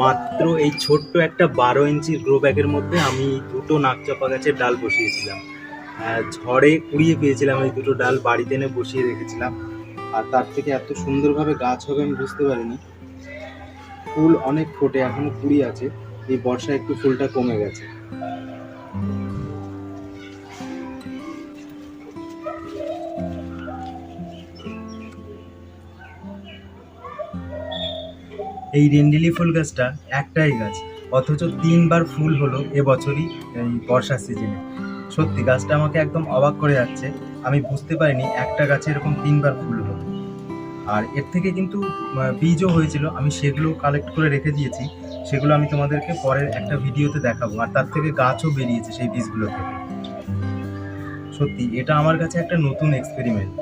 মাত্র এই ছোট্ট একটা 12 ইঞ্চির গ্রো ব্যাগের মধ্যে আমি দুটো নাকচাপা গাছের ডাল বসিয়েছিলাম। ঝড়ে কুড়িয়ে পেয়েছিলাম এই দুটো ডাল, বাড়িতে এনে বসিয়ে রেখেছিলাম। আর তার থেকে এত সুন্দরভাবে গাছ হবে আমি বুঝতে পারিনি। ফুল অনেক ফোটে, এখনো কুড়ি আছে। এই বর্ষায় একটু ফুলটা কমে গেছে। এই রেন্ডিলি ফুল গাছটা একটাই গাছ, অথচ 3বার ফুল হলো এবছরই এই বর্ষার সিজনে। সত্যি গাছটা আমাকে একদম অবাক করে যাচ্ছে। আমি বুঝতে পারিনি একটা গাছে এরকম 3বার ফুল হলো। আর এর থেকে কিন্তু বীজও হয়েছিল, আমি সেগুলো কালেক্ট করে রেখে দিয়েছি। সেগুলো আমি তোমাদেরকে পরের একটা ভিডিওতে দেখাবো। আর তার থেকে গাছও বেরিয়েছে সেই বীজগুলো থেকে। সত্যি এটা আমার কাছে একটা নতুন এক্সপেরিমেন্ট।